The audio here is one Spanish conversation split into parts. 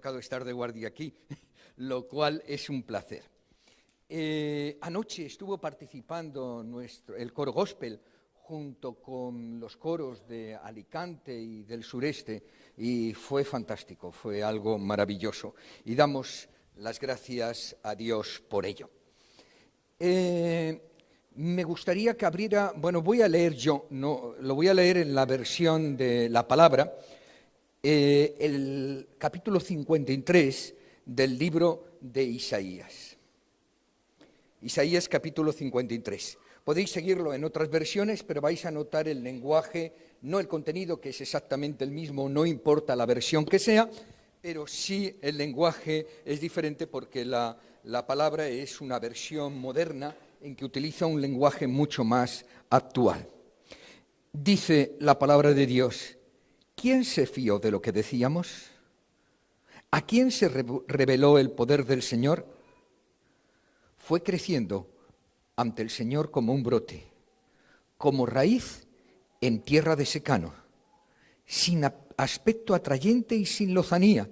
tocado estar de guardia aquí, lo cual es un placer. Anoche estuvo participando el coro gospel junto con los coros de Alicante y del sureste, y fue fantástico, fue algo maravilloso. Y damos las gracias a Dios por ello. Me gustaría que abriera, voy a leer yo, lo voy a leer en la versión de la palabra, el capítulo 53 del libro de Isaías. Isaías capítulo 53. Podéis seguirlo en otras versiones, pero vais a notar el lenguaje, no el contenido, que es exactamente el mismo, no importa la versión que sea, pero sí el lenguaje es diferente porque la palabra es una versión moderna en que utiliza un lenguaje mucho más actual. Dice la palabra de Dios: ¿quién se fió de lo que decíamos? ¿A quién se reveló el poder del Señor? Fue creciendo ante el Señor como un brote, como raíz en tierra de secano, sin aspecto atrayente y sin lozanía,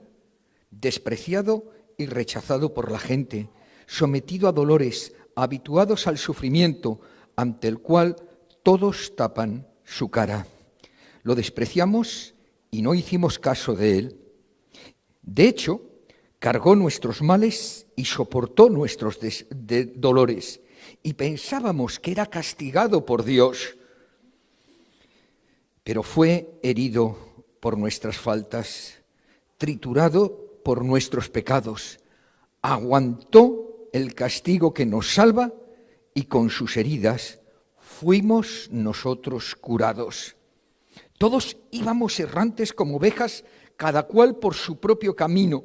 despreciado y rechazado por la gente, sometido a dolores, habituados al sufrimiento, ante el cual todos tapan su cara. Lo despreciamos y no hicimos caso de él. De hecho, cargó nuestros males y soportó nuestros dolores, y pensábamos que era castigado por Dios, pero fue herido por nuestras faltas, triturado por nuestros pecados, aguantó el castigo que nos salva, y con sus heridas fuimos nosotros curados. Todos íbamos errantes como ovejas, cada cual por su propio camino.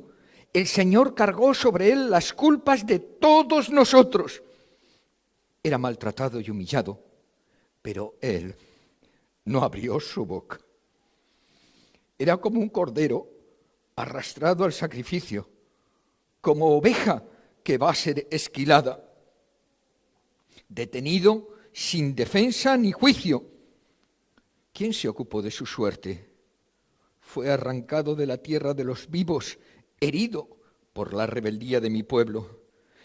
El Señor cargó sobre él las culpas de todos nosotros. Era maltratado y humillado, pero él no abrió su boca. Era como un cordero arrastrado al sacrificio, como oveja que va a ser esquilada, detenido sin defensa ni juicio. ¿Quién se ocupó de su suerte? Fue arrancado de la tierra de los vivos, herido por la rebeldía de mi pueblo.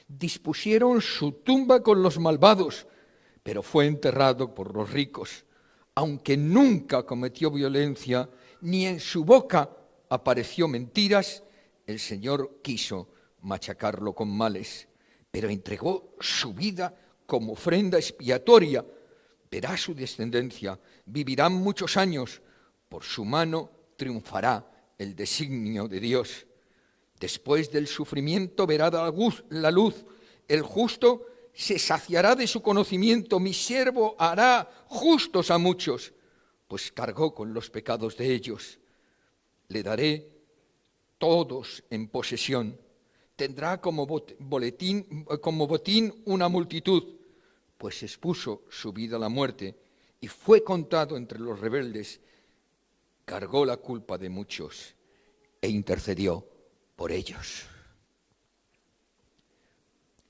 Dispusieron su tumba con los malvados, pero fue enterrado por los ricos. Aunque nunca cometió violencia, ni en su boca apareció mentiras, el Señor quiso machacarlo con males, pero entregó su vida como ofrenda expiatoria. Verá su descendencia, vivirán muchos años, por su mano triunfará el designio de Dios. Después del sufrimiento verá la luz, el justo se saciará de su conocimiento, mi siervo hará justos a muchos, pues cargó con los pecados de ellos. Le daré todos en posesión, tendrá como botín una multitud, pues expuso su vida a la muerte y fue contado entre los rebeldes, cargó la culpa de muchos e intercedió por ellos.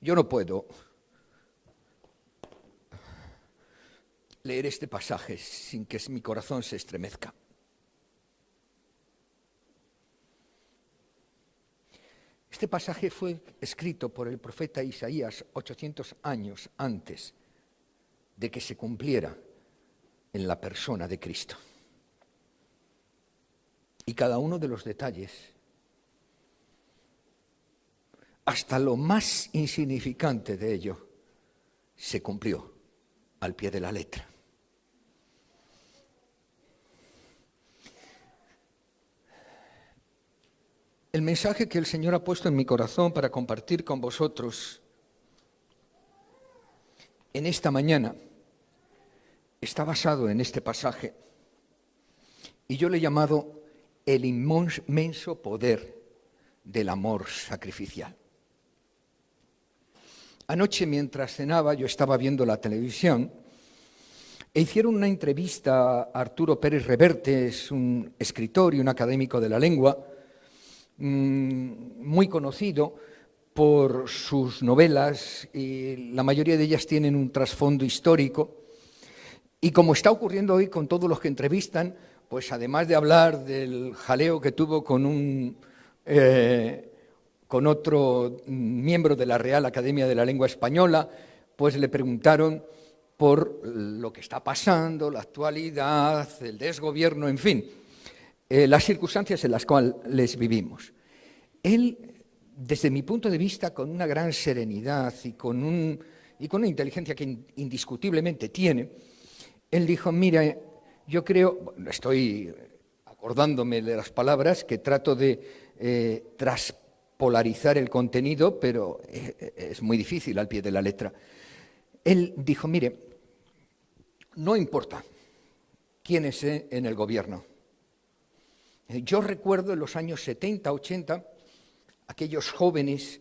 Yo no puedo leer este pasaje sin que mi corazón se estremezca. Este pasaje fue escrito por el profeta Isaías 800 años antes de que se cumpliera en la persona de Cristo. Y cada uno de los detalles, hasta lo más insignificante de ello, se cumplió al pie de la letra. El mensaje que el Señor ha puesto en mi corazón para compartir con vosotros en esta mañana está basado en este pasaje, y yo le he llamado el inmenso poder del amor sacrificial. Anoche, mientras cenaba, yo estaba viendo la televisión e hicieron una entrevista a Arturo Pérez Reverte, es un escritor y un académico de la lengua, muy conocido por sus novelas, y la mayoría de ellas tienen un trasfondo histórico. Y como está ocurriendo hoy con todos los que entrevistan, pues además de hablar del jaleo que tuvo con un con otro miembro de la Real Academia de la Lengua Española, pues le preguntaron por lo que está pasando, la actualidad, el desgobierno, en fin, las circunstancias en las cuales vivimos. Él, desde mi punto de vista, con una gran serenidad y con una inteligencia que indiscutiblemente tiene, él dijo, mira, yo creo, estoy acordándome de las palabras, que trato de traspolarizar el contenido, pero es muy difícil al pie de la letra. Él dijo, mire, no importa quién esté en el gobierno. Yo recuerdo en los años 70, 80, aquellos jóvenes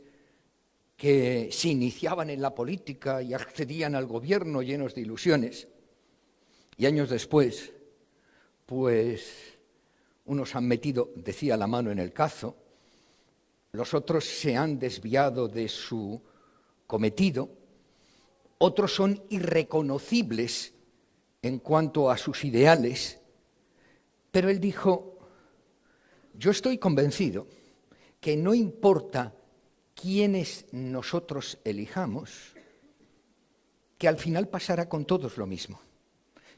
que se iniciaban en la política y accedían al gobierno llenos de ilusiones. Y años después, pues unos han metido, decía, la mano en el cazo, los otros se han desviado de su cometido, otros son irreconocibles en cuanto a sus ideales, pero él dijo, yo estoy convencido que no importa quiénes nosotros elijamos, que al final pasará con todos lo mismo.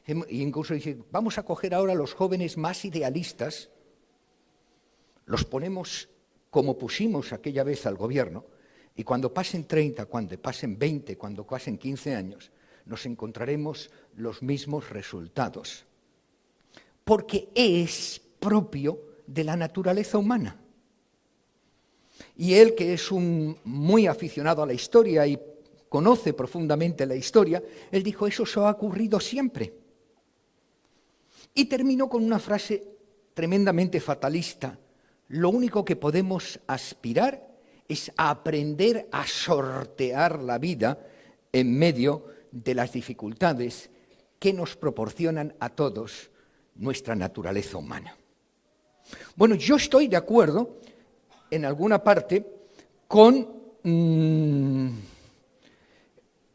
E incluso dice, vamos a coger ahora a los jóvenes más idealistas, los ponemos como pusimos aquella vez al gobierno, y cuando pasen 30, cuando pasen 20, cuando pasen 15 años, nos encontraremos los mismos resultados. Porque es propio de la naturaleza humana. Y él, que es un muy aficionado a la historia y conoce profundamente la historia, él dijo, eso ha ocurrido siempre. Y terminó con una frase tremendamente fatalista. Lo único que podemos aspirar es a aprender a sortear la vida en medio de las dificultades que nos proporcionan a todos nuestra naturaleza humana. Bueno, yo estoy de acuerdo en alguna parte con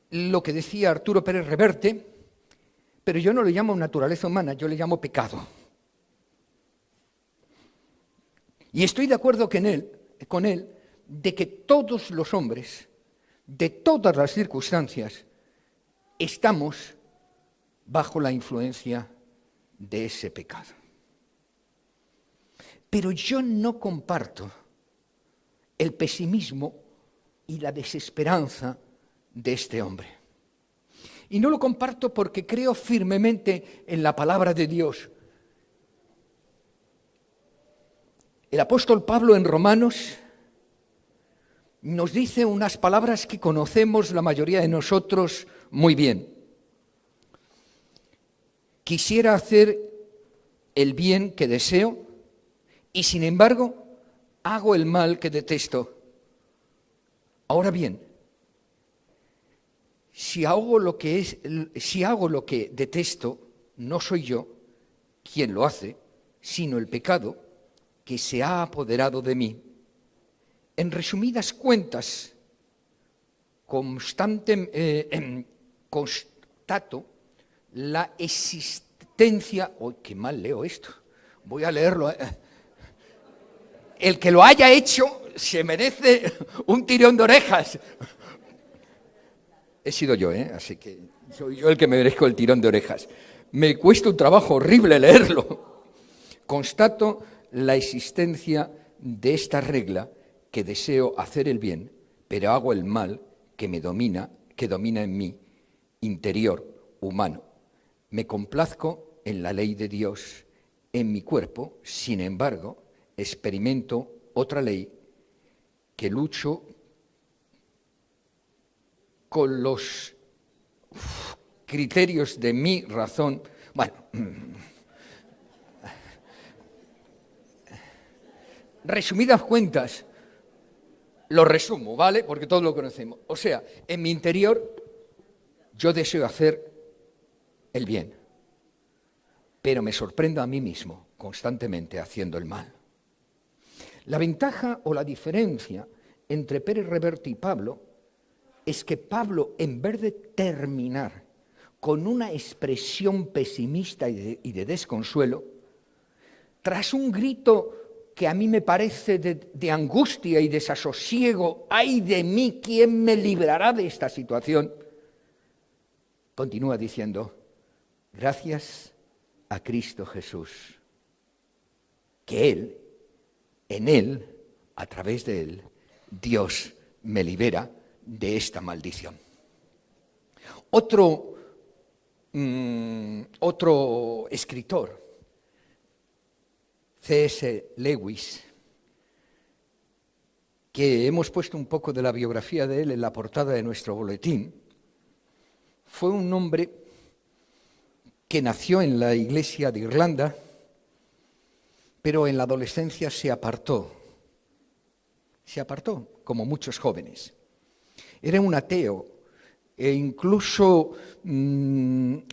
lo que decía Arturo Pérez Reverte, pero yo no le llamo naturaleza humana, yo le llamo pecado. Y estoy de acuerdo con él de que todos los hombres, de todas las circunstancias, estamos bajo la influencia de ese pecado. Pero yo no comparto el pesimismo y la desesperanza de este hombre. Y no lo comparto porque creo firmemente en la palabra de Dios. El apóstol Pablo en Romanos nos dice unas palabras que conocemos la mayoría de nosotros muy bien. Quisiera hacer el bien que deseo y sin embargo hago el mal que detesto. Ahora bien, si hago lo que detesto, no soy yo quien lo hace, sino el pecado que se ha apoderado de mí. En resumidas cuentas, constato la existencia... ¡Uy, qué mal leo esto! Voy a leerlo. El que lo haya hecho se merece un tirón de orejas. He sido yo, así que soy yo el que me merezco el tirón de orejas. Me cuesta un trabajo horrible leerlo. Constato la existencia de esta regla que deseo hacer el bien, pero hago el mal que domina en mí, interior, humano. Me complazco en la ley de Dios, en mi cuerpo, sin embargo, experimento otra ley que lucho con los criterios de mi razón. Bueno, resumidas cuentas, lo resumo, ¿vale? Porque todos lo conocemos. O sea, en mi interior yo deseo hacer el bien, pero me sorprendo a mí mismo constantemente haciendo el mal. La ventaja o la diferencia entre Pérez Reverte y Pablo es que Pablo, en vez de terminar con una expresión pesimista y de desconsuelo, tras un grito que a mí me parece de angustia y desasosiego, ¡ay de mí! ¿Quién me librará de esta situación? Continúa diciendo, gracias a Cristo Jesús, que Él, en Él, a través de Él, Dios me libera de esta maldición. Otro escritor, C.S. Lewis, que hemos puesto un poco de la biografía de él en la portada de nuestro boletín, fue un hombre que nació en la Iglesia de Irlanda, pero en la adolescencia se apartó, como muchos jóvenes. Era un ateo, e incluso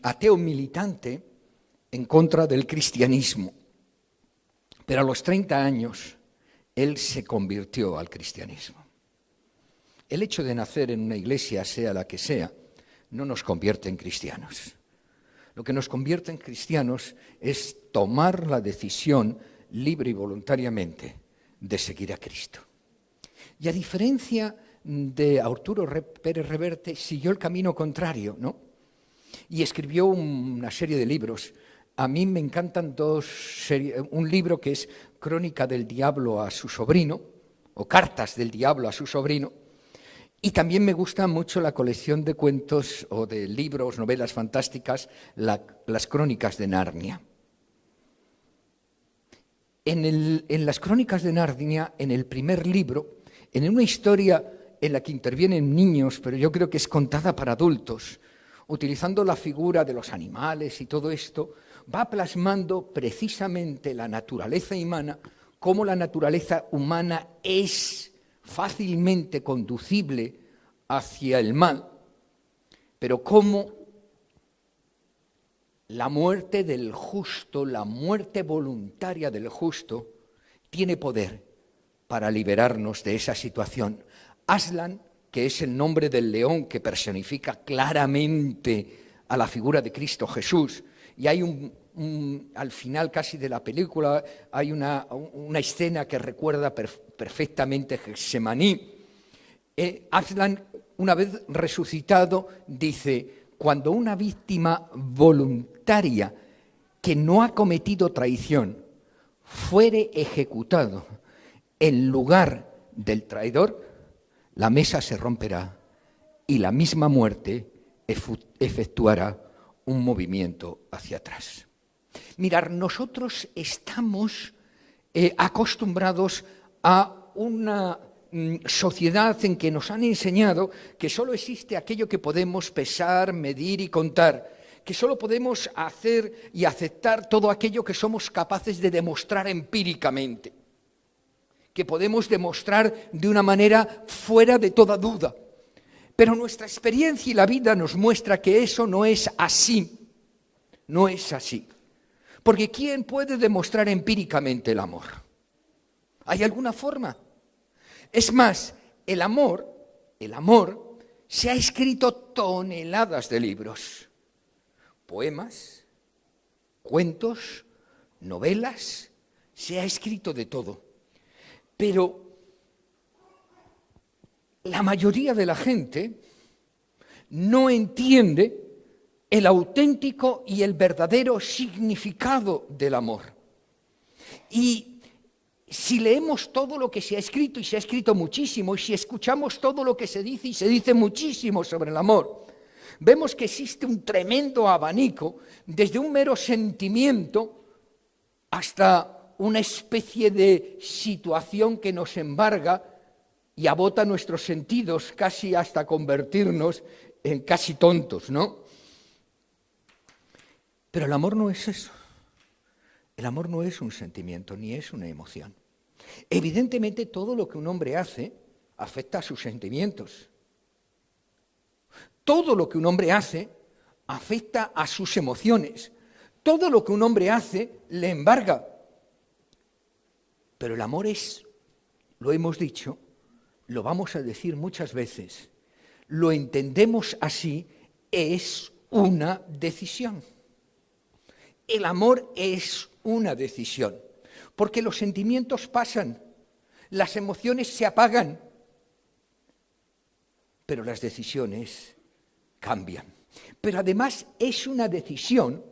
ateo militante en contra del cristianismo. Pero a los 30 años, él se convirtió al cristianismo. El hecho de nacer en una iglesia, sea la que sea, no nos convierte en cristianos. Lo que nos convierte en cristianos es tomar la decisión libre y voluntariamente de seguir a Cristo. Y a diferencia de Arturo Pérez Reverte, siguió el camino contrario, ¿no? Y escribió una serie de libros. A mí me encantan un libro que es Crónica del Diablo a su sobrino, o Cartas del Diablo a su sobrino, y también me gusta mucho la colección de cuentos o de libros, novelas fantásticas, las Crónicas de Narnia. En las Crónicas de Narnia, en el primer libro, en una historia en la que intervienen niños, pero yo creo que es contada para adultos, utilizando la figura de los animales y todo esto, va plasmando precisamente la naturaleza humana, cómo la naturaleza humana es fácilmente conducible hacia el mal, pero cómo la muerte del justo, la muerte voluntaria del justo, tiene poder para liberarnos de esa situación. Aslan, que es el nombre del león que personifica claramente a la figura de Cristo Jesús, y hay al final casi de la película hay una escena que recuerda perfectamente Getsemaní. Aslan, una vez resucitado, dice, cuando una víctima voluntaria que no ha cometido traición fuere ejecutado en lugar del traidor, la mesa se romperá y la misma muerte efectuará un movimiento hacia atrás. Mirad, nosotros estamos acostumbrados a una sociedad en que nos han enseñado que solo existe aquello que podemos pesar, medir y contar, que solo podemos hacer y aceptar todo aquello que somos capaces de demostrar empíricamente, que podemos demostrar de una manera fuera de toda duda. Pero nuestra experiencia y la vida nos muestra que eso no es así. No es así. Porque ¿quién puede demostrar empíricamente el amor? ¿Hay alguna forma? Es más, el amor, se ha escrito toneladas de libros. Poemas, cuentos, novelas, se ha escrito de todo. Pero la mayoría de la gente no entiende el auténtico y el verdadero significado del amor. Y si leemos todo lo que se ha escrito, y se ha escrito muchísimo, y si escuchamos todo lo que se dice, y se dice muchísimo sobre el amor, vemos que existe un tremendo abanico, desde un mero sentimiento hasta una especie de situación que nos embarga y abota nuestros sentidos, casi hasta convertirnos en casi tontos, ¿no? Pero el amor no es eso. El amor no es un sentimiento, ni es una emoción. Evidentemente, todo lo que un hombre hace afecta a sus sentimientos. Todo lo que un hombre hace afecta a sus emociones. Todo lo que un hombre hace le embarga. Pero el amor es, lo hemos dicho, lo vamos a decir muchas veces, lo entendemos así, es una decisión. El amor es una decisión. Porque los sentimientos pasan, las emociones se apagan, pero las decisiones cambian. Pero además es una decisión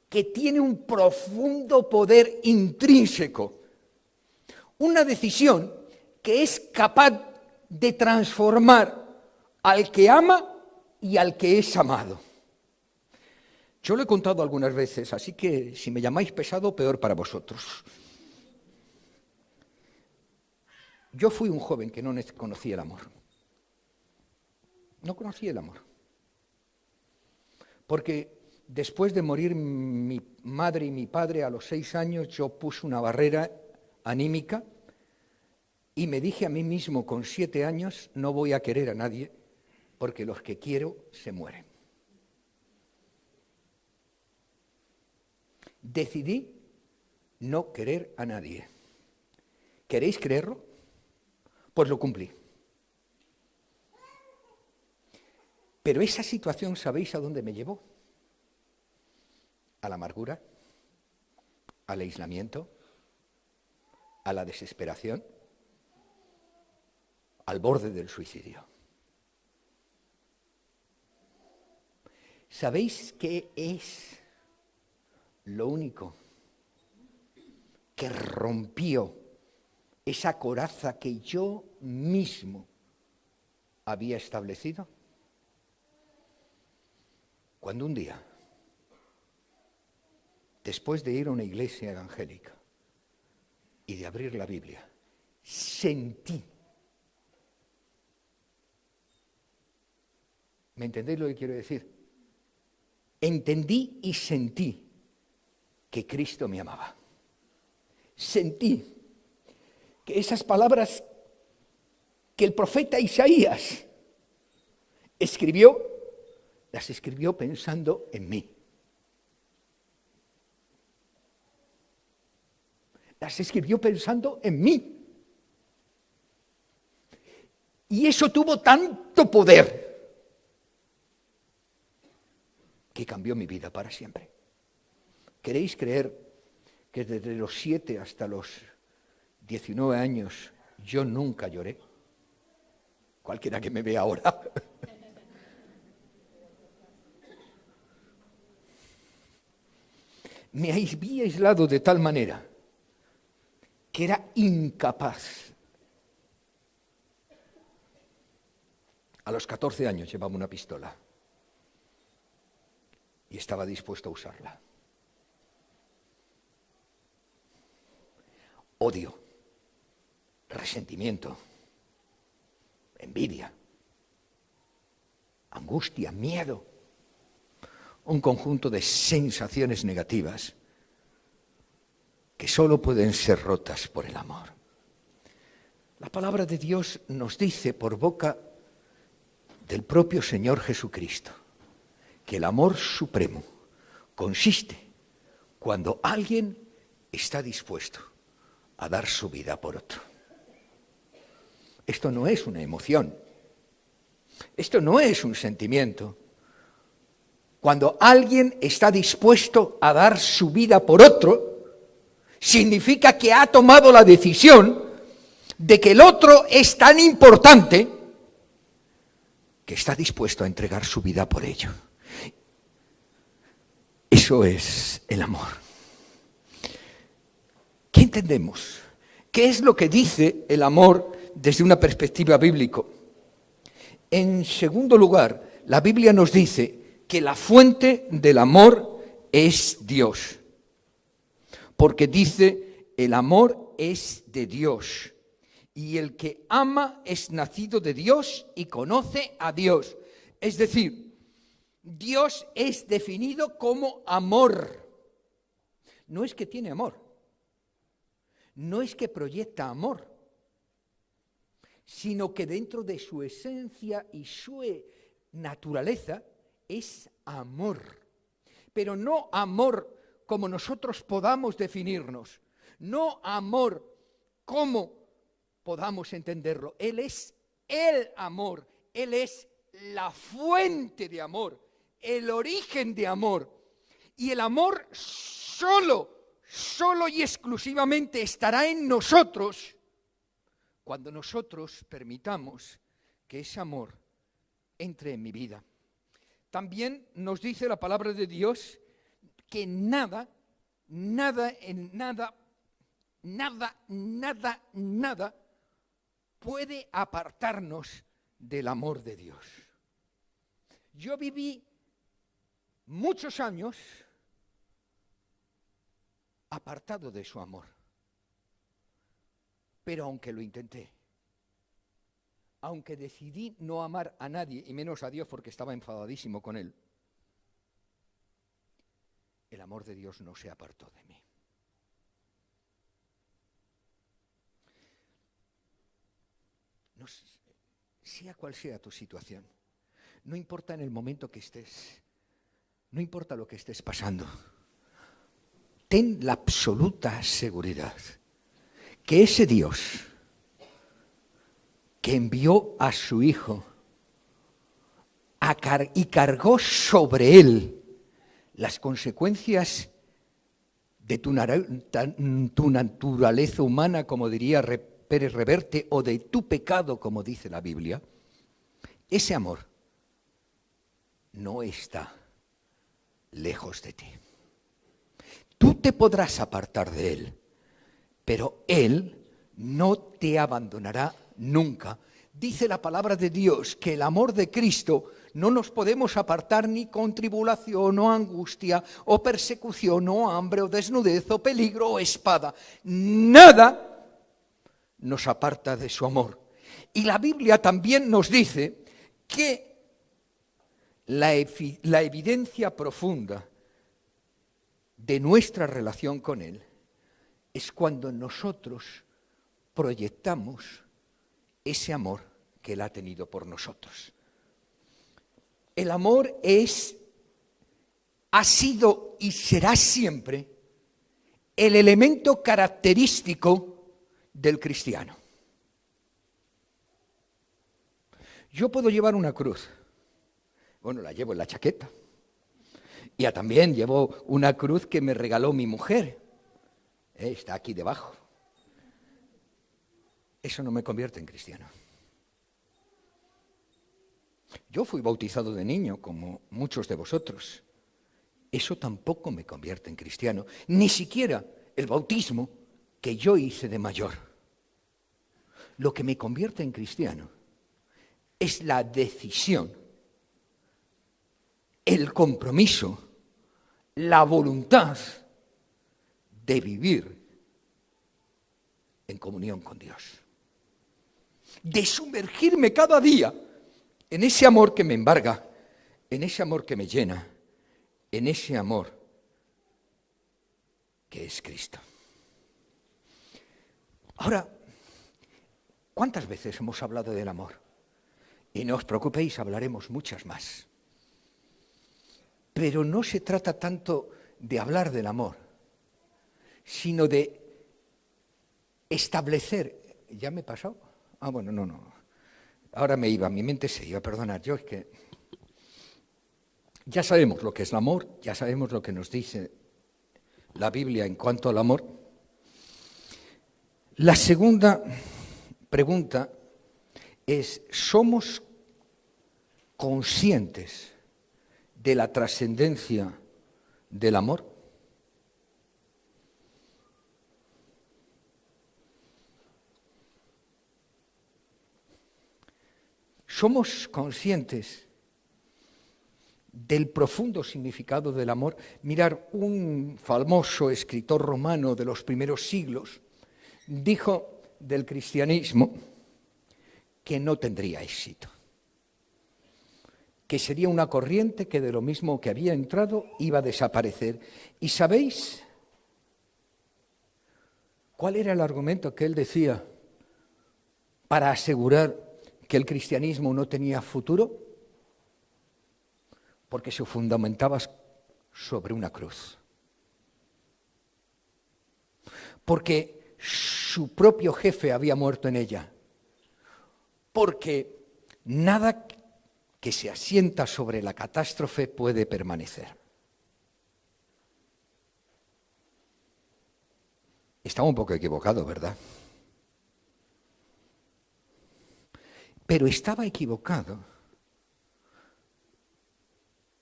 que tiene un profundo poder intrínseco. Una decisión que es capaz de transformar al que ama y al que es amado. Yo lo he contado algunas veces, así que si me llamáis pesado, peor para vosotros. Yo fui un joven que no conocía el amor. No conocía el amor. Porque después de morir mi madre y mi padre a los 6 años, yo puse una barrera anímica y me dije a mí mismo con 7 años, no voy a querer a nadie porque los que quiero se mueren. Decidí no querer a nadie. ¿Queréis creerlo? Pues lo cumplí. Pero esa situación, ¿sabéis a dónde me llevó? A la amargura, al aislamiento, a la desesperación, al borde del suicidio. ¿Sabéis qué es lo único que rompió esa coraza que yo mismo había establecido? Cuando un día, después de ir a una iglesia evangélica y de abrir la Biblia, sentí. ¿Me entendéis lo que quiero decir? Entendí y sentí que Cristo me amaba. Sentí que esas palabras que el profeta Isaías escribió, las escribió pensando en mí. Las escribió pensando en mí. Y eso tuvo tanto poder que cambió mi vida para siempre. ¿Queréis creer que desde los 7 hasta los 19 años yo nunca lloré? Cualquiera que me vea ahora. Me había aislado de tal manera que era incapaz. A los 14 años llevaba una pistola y estaba dispuesto a usarla. Odio, resentimiento, envidia, angustia, miedo, un conjunto de sensaciones negativas que solo pueden ser rotas por el amor. La palabra de Dios nos dice por boca del propio Señor Jesucristo que el amor supremo consiste cuando alguien está dispuesto a dar su vida por otro. Esto no es una emoción, esto no es un sentimiento. Cuando alguien está dispuesto a dar su vida por otro, significa que ha tomado la decisión de que el otro es tan importante que está dispuesto a entregar su vida por ello. Eso es el amor. ¿Qué entendemos? ¿Qué es lo que dice el amor desde una perspectiva bíblica? En segundo lugar, la Biblia nos dice que la fuente del amor es Dios. Porque dice, el amor es de Dios. Y el que ama es nacido de Dios y conoce a Dios. Es decir, Dios es definido como amor. No es que tiene amor. No es que proyecta amor. Sino que dentro de su esencia y su naturaleza es amor. Pero no amor como nosotros podamos definirnos. No amor como podamos entenderlo. Él es el amor. Él es la fuente de amor. El origen de amor. Y el amor solo solo y exclusivamente estará en nosotros cuando nosotros permitamos que ese amor entre en mi vida. También nos dice la palabra de Dios que nada puede apartarnos del amor de Dios. Yo viví muchos años apartado de su amor, pero aunque lo intenté, aunque decidí no amar a nadie, y menos a Dios porque estaba enfadadísimo con Él, el amor de Dios no se apartó de mí. No, sea cual sea tu situación, no importa en el momento que estés, no importa lo que estés pasando, ten la absoluta seguridad que ese Dios que envió a su Hijo y cargó sobre él las consecuencias de tu naturaleza humana, como diría Pérez Reverte, o de tu pecado, como dice la Biblia, ese amor no está lejos de ti. Tú te podrás apartar de Él, pero Él no te abandonará nunca. Dice la palabra de Dios que el amor de Cristo no nos podemos apartar ni con tribulación o angustia o persecución o hambre o desnudez o peligro o espada. Nada nos aparta de su amor. Y la Biblia también nos dice que la evidencia profunda de nuestra relación con Él es cuando nosotros proyectamos ese amor que Él ha tenido por nosotros. El amor ha sido y será siempre el elemento característico del cristiano. Yo puedo llevar una cruz. Bueno, la llevo en la chaqueta. Y también llevo una cruz que me regaló mi mujer. Está aquí debajo. Eso no me convierte en cristiano. Yo fui bautizado de niño, como muchos de vosotros. Eso tampoco me convierte en cristiano. Ni siquiera el bautismo que yo hice de mayor. Lo que me convierte en cristiano es la decisión, el compromiso, la voluntad de vivir en comunión con Dios. De sumergirme cada día en ese amor que me embarga, en ese amor que me llena, en ese amor que es Cristo. Ahora, ¿cuántas veces hemos hablado del amor? Y no os preocupéis, hablaremos muchas más. Pero no se trata tanto de hablar del amor, sino de establecer. ¿Ya me he pasado? Bueno, no. Ahora mi mente se iba, perdonad, yo es que ya sabemos lo que es el amor, ya sabemos lo que nos dice la Biblia en cuanto al amor. La segunda pregunta es, ¿somos conscientes de la trascendencia del amor? ¿Somos conscientes del profundo significado del amor? Mirar, un famoso escritor romano de los primeros siglos dijo del cristianismo que no tendría éxito, que sería una corriente que de lo mismo que había entrado iba a desaparecer. ¿Y sabéis cuál era el argumento que él decía para asegurar que el cristianismo no tenía futuro? Porque se fundamentaba sobre una cruz. Porque su propio jefe había muerto en ella. Porque nada que se asienta sobre la catástrofe puede permanecer. Estaba un poco equivocado, ¿verdad? Pero estaba equivocado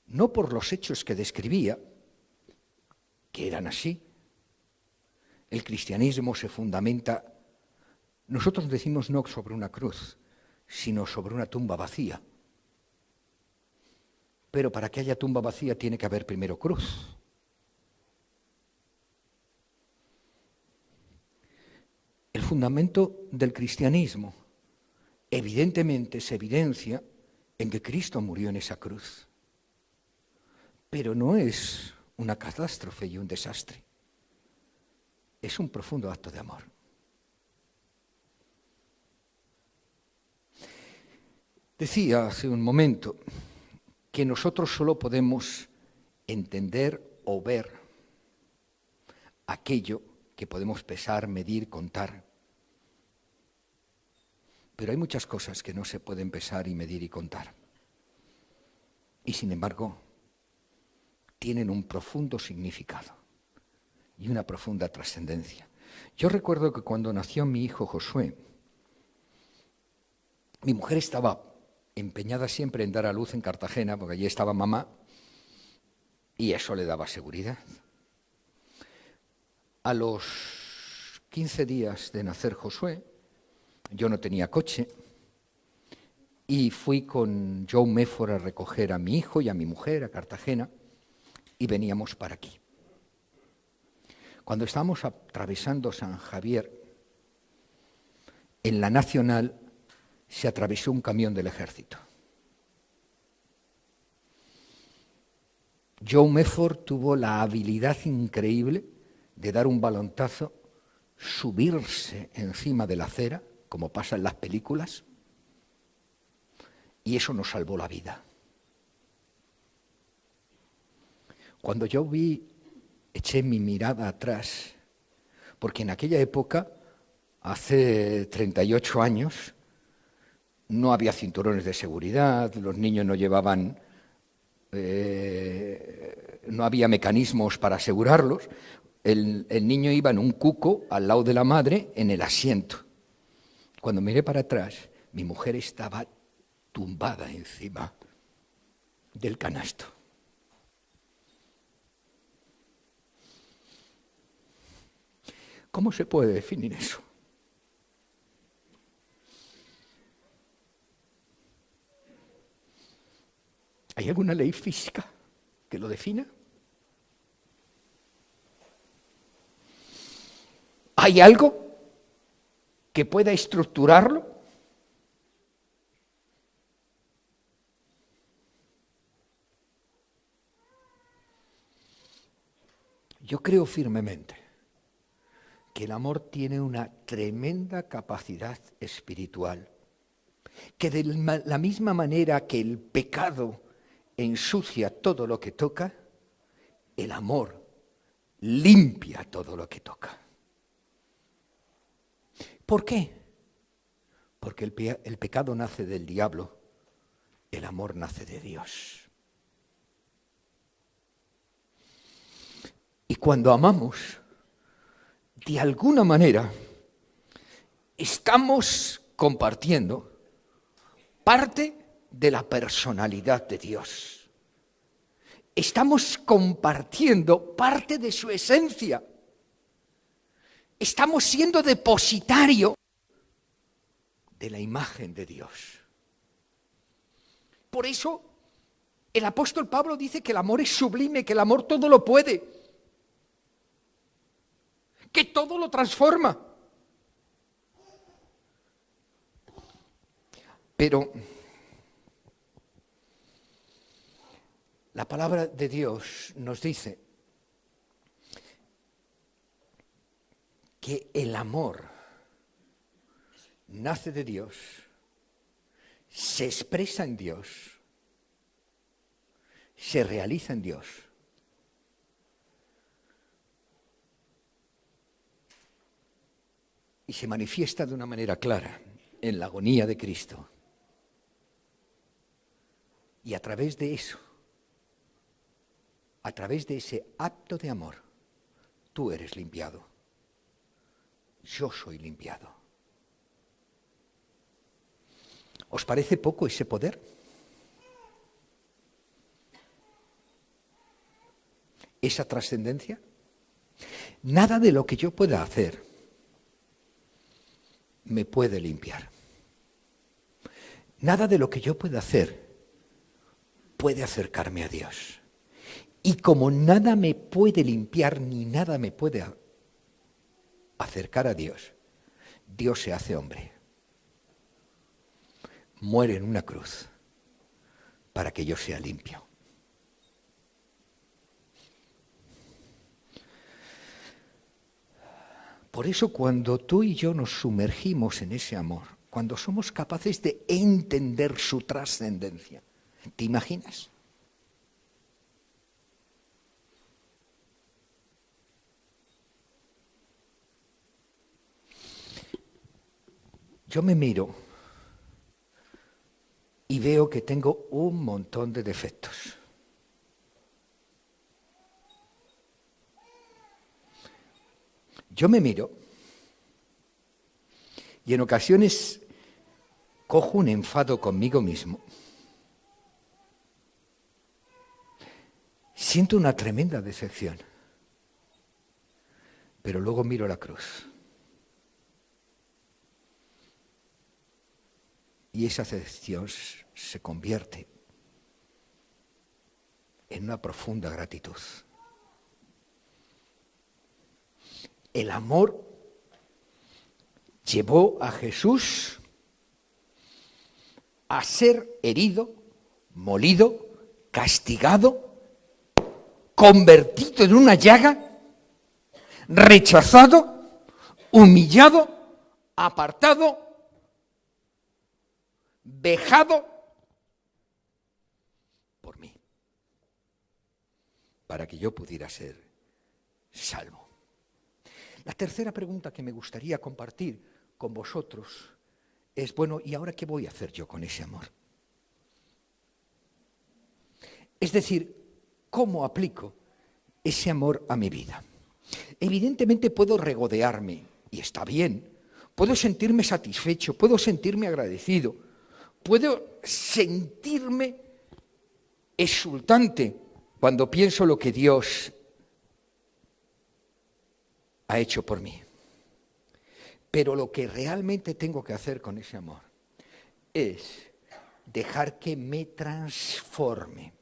no por los hechos que describía, que eran así. El cristianismo se fundamenta, nosotros decimos no sobre una cruz, sino sobre una tumba vacía. Pero para que haya tumba vacía tiene que haber primero cruz. El fundamento del cristianismo evidentemente se evidencia en que Cristo murió en esa cruz. Pero no es una catástrofe y un desastre. Es un profundo acto de amor. Decía hace un momento que nosotros solo podemos entender o ver aquello que podemos pesar, medir, contar. Pero hay muchas cosas que no se pueden pesar y medir y contar. Y sin embargo, tienen un profundo significado y una profunda trascendencia. Yo recuerdo que cuando nació mi hijo Josué, mi mujer estaba empeñada siempre en dar a luz en Cartagena, porque allí estaba mamá, y eso le daba seguridad. A los 15 días de nacer Josué, yo no tenía coche, y fui con Joe Mefor a recoger a mi hijo y a mi mujer a Cartagena, y veníamos para aquí. Cuando estábamos atravesando San Javier, en la Nacional se atravesó un camión del ejército. Joe Mefor tuvo la habilidad increíble de dar un balontazo, subirse encima de la acera, como pasa en las películas, y eso nos salvó la vida. Cuando yo eché mi mirada atrás, porque en aquella época, hace 38 años, no había cinturones de seguridad, los niños no llevaban, no había mecanismos para asegurarlos. El niño iba en un cuco al lado de la madre en el asiento. Cuando miré para atrás, mi mujer estaba tumbada encima del canasto. ¿Cómo se puede definir eso? ¿Hay alguna ley física que lo defina? ¿Hay algo que pueda estructurarlo? Yo creo firmemente que el amor tiene una tremenda capacidad espiritual, que de la misma manera que el pecado ensucia todo lo que toca, el amor limpia todo lo que toca. ¿Por qué? Porque el pecado nace del diablo, el amor nace de Dios. Y cuando amamos, de alguna manera, estamos compartiendo parte de la personalidad de Dios. Estamos compartiendo parte de su esencia. Estamos siendo depositario de la imagen de Dios. Por eso, el apóstol Pablo dice que el amor es sublime, que el amor todo lo puede, que todo lo transforma. Pero la palabra de Dios nos dice que el amor nace de Dios, se expresa en Dios, se realiza en Dios. Y se manifiesta de una manera clara en la agonía de Cristo. Y a través de eso, a través de ese acto de amor, tú eres limpiado. yo soy limpiado. ¿Os parece poco ese poder? ¿Esa trascendencia? Nada de lo que yo pueda hacer me puede limpiar. Nada de lo que yo pueda hacer puede acercarme a Dios. Y como nada me puede limpiar ni nada me puede acercar a Dios, Dios se hace hombre. Muere en una cruz para que yo sea limpio. Por eso cuando tú y yo nos sumergimos en ese amor, cuando somos capaces de entender su trascendencia, ¿te imaginas? Yo me miro y veo que tengo un montón de defectos. Yo me miro y en ocasiones cojo un enfado conmigo mismo. Siento una tremenda decepción, pero luego miro la cruz. Y esa decepción se convierte en una profunda gratitud. El amor llevó a Jesús a ser herido, molido, castigado, convertido en una llaga, rechazado, humillado, apartado, vejado por mí, para que yo pudiera ser salvo. La tercera pregunta que me gustaría compartir con vosotros es, bueno, ¿y ahora qué voy a hacer yo con ese amor? Es decir, ¿cómo aplico ese amor a mi vida? Evidentemente puedo regodearme, y está bien, puedo sentirme satisfecho, puedo sentirme agradecido, puedo sentirme exultante cuando pienso lo que Dios ha hecho por mí. Pero lo que realmente tengo que hacer con ese amor es dejar que me transforme.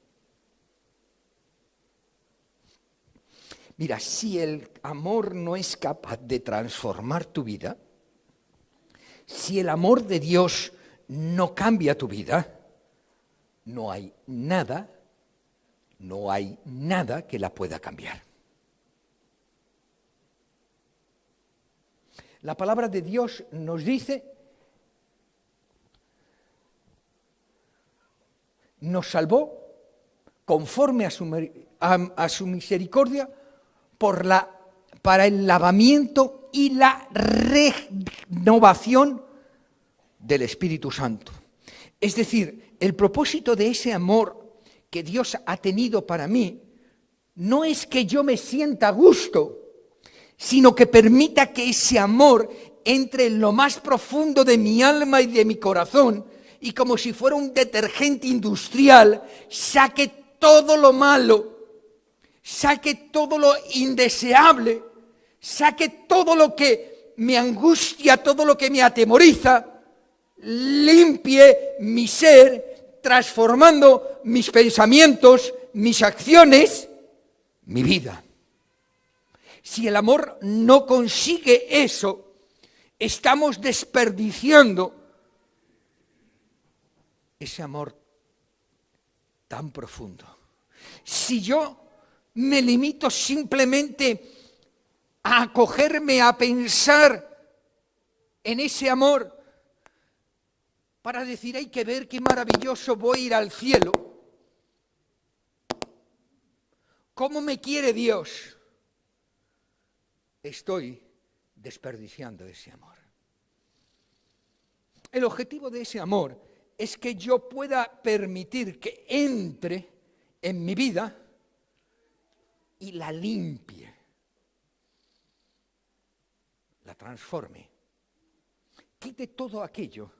Mira, si el amor no es capaz de transformar tu vida, si el amor de Dios no cambia tu vida, no hay nada que la pueda cambiar. La palabra de Dios nos dice, nos salvó conforme a su misericordia para el lavamiento y la renovación del Espíritu Santo. Es decir, el propósito de ese amor que Dios ha tenido para mí no es que yo me sienta a gusto, sino que permita que ese amor entre en lo más profundo de mi alma y de mi corazón y como si fuera un detergente industrial, saque todo lo malo, saque todo lo indeseable, saque todo lo que me angustia, todo lo que me atemoriza, limpie mi ser, transformando mis pensamientos, mis acciones, mi vida. Si el amor no consigue eso, estamos desperdiciando ese amor tan profundo. Si yo me limito simplemente a acogerme, a pensar en ese amor, para decir, hay que ver qué maravilloso, voy a ir al cielo. ¿Cómo me quiere Dios? Estoy desperdiciando ese amor. El objetivo de ese amor es que yo pueda permitir que entre en mi vida y la limpie. la transforme. Quite todo aquello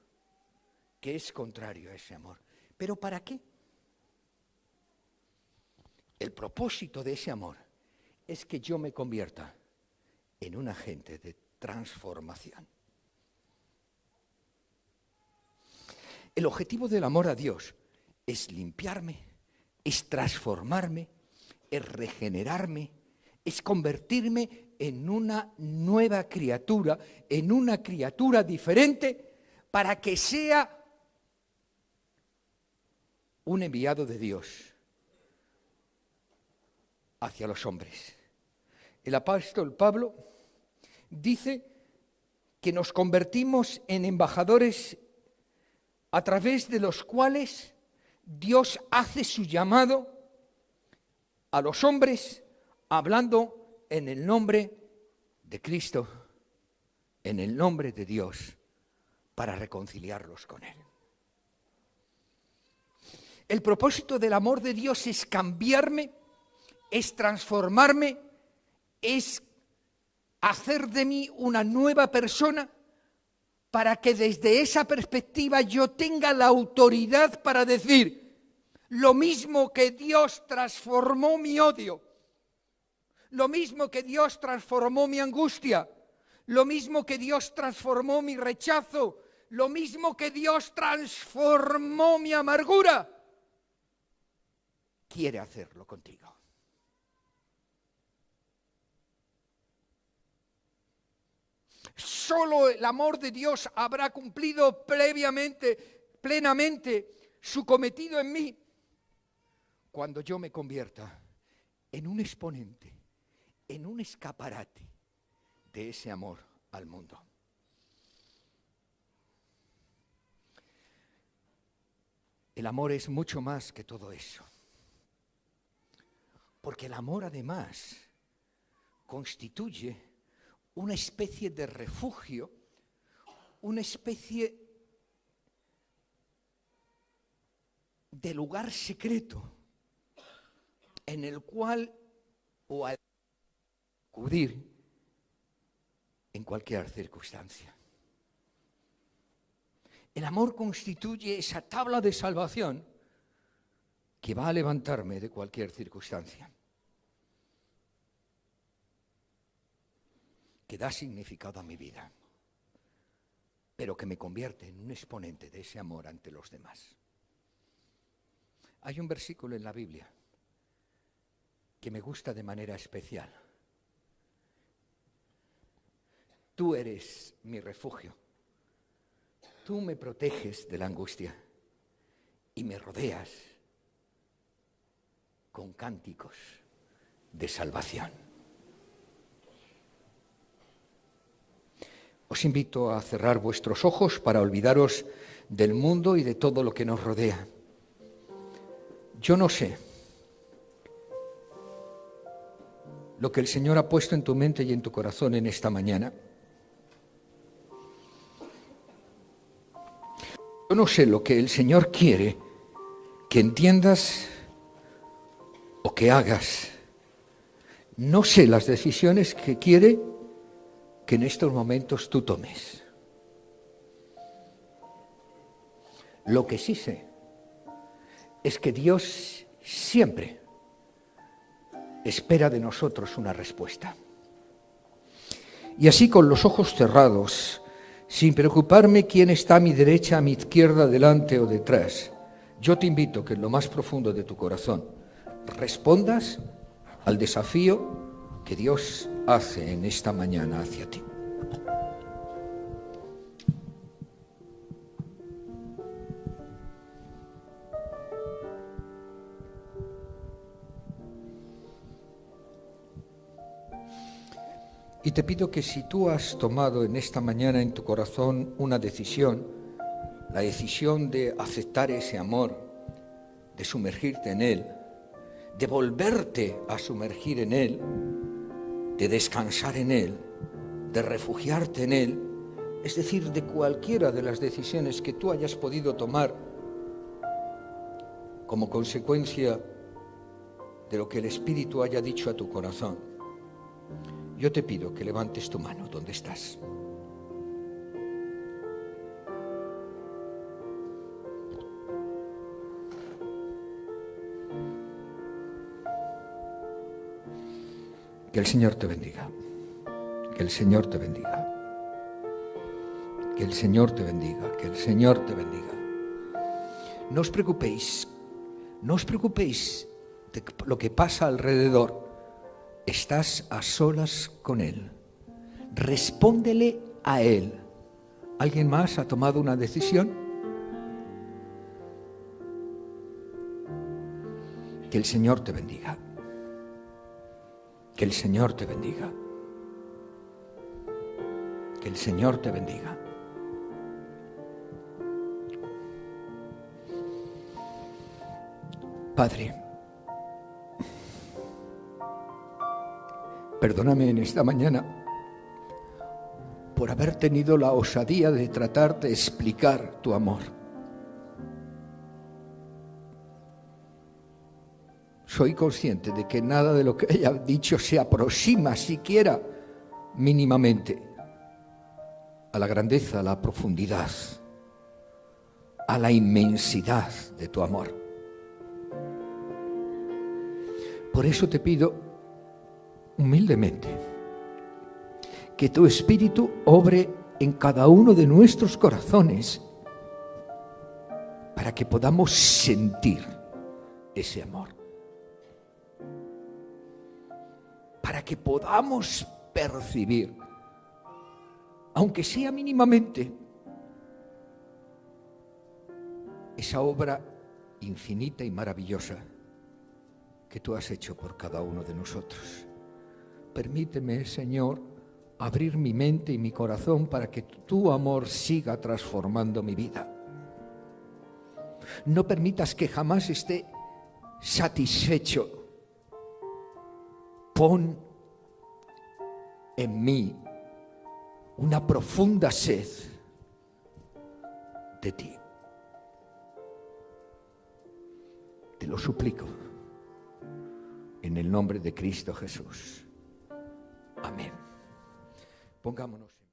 que es contrario a ese amor. ¿Pero para qué? El propósito de ese amor es que yo me convierta en un agente de transformación. El objetivo del amor a Dios es limpiarme, es transformarme, es regenerarme, es convertirme en una nueva criatura, en una criatura diferente, para que sea un enviado de Dios hacia los hombres. El apóstol Pablo dice que nos convertimos en embajadores a través de los cuales Dios hace su llamado a los hombres, hablando en el nombre de Cristo, en el nombre de Dios, para reconciliarlos con Él. El propósito del amor de Dios es cambiarme, es transformarme, es hacer de mí una nueva persona, para que desde esa perspectiva yo tenga la autoridad para decir, lo mismo que Dios transformó mi odio, lo mismo que Dios transformó mi angustia, lo mismo que Dios transformó mi rechazo, lo mismo que Dios transformó mi amargura, quiere hacerlo contigo. Solo el amor de Dios habrá cumplido plenamente su cometido en mí cuando yo me convierta en un exponente, en un escaparate de ese amor al mundo. El amor es mucho más que todo eso. Porque el amor además constituye una especie de refugio, una especie de lugar secreto en el cual o al acudir en cualquier circunstancia. El amor constituye esa tabla de salvación que va a levantarme de cualquier circunstancia, que da significado a mi vida, pero que me convierte en un exponente de ese amor ante los demás. Hay un versículo en la Biblia que me gusta de manera especial. Tú eres mi refugio, tú me proteges de la angustia y me rodeas con cánticos de salvación. Os invito a cerrar vuestros ojos para olvidaros del mundo y de todo lo que nos rodea. Yo no sé lo que el Señor ha puesto en tu mente y en tu corazón en esta mañana. Yo no sé lo que el Señor quiere que entiendas o que hagas. No sé las decisiones que quiere que en estos momentos tú tomes. Lo que sí sé es que Dios siempre espera de nosotros una respuesta. Y así, con los ojos cerrados, sin preocuparme quién está a mi derecha, a mi izquierda, delante o detrás, yo te invito que en lo más profundo de tu corazón respondas al desafío que Dios hace en esta mañana hacia ti. Y te pido que si tú has tomado en esta mañana en tu corazón una decisión, la decisión de aceptar ese amor, de sumergirte en él, de volverte a sumergir en él, de descansar en él, de refugiarte en él, es decir, de cualquiera de las decisiones que tú hayas podido tomar como consecuencia de lo que el Espíritu haya dicho a tu corazón. yo te pido que levantes tu mano donde estás. Que el Señor te bendiga. Que el Señor te bendiga. Que el Señor te bendiga. Que el Señor te bendiga. No os preocupéis. No os preocupéis de lo que pasa alrededor. Estás a solas con Él. Respóndele a Él. ¿Alguien más ha tomado una decisión? Que el Señor te bendiga. Que el Señor te bendiga. Que el Señor te bendiga. Padre, perdóname en esta mañana por haber tenido la osadía de tratar de explicar tu amor. Soy consciente de que nada de lo que haya dicho se aproxima siquiera mínimamente a la grandeza, a la profundidad, a la inmensidad de tu amor. Por eso te pido humildemente que tu Espíritu obre en cada uno de nuestros corazones para que podamos sentir ese amor. Para que podamos percibir, aunque sea mínimamente, esa obra infinita y maravillosa que tú has hecho por cada uno de nosotros. Permíteme, Señor, abrir mi mente y mi corazón para que tu amor siga transformando mi vida. No permitas que jamás esté satisfecho. Pon en mí una profunda sed de ti. Te lo suplico en el nombre de Cristo Jesús. Amén. Pongámonos.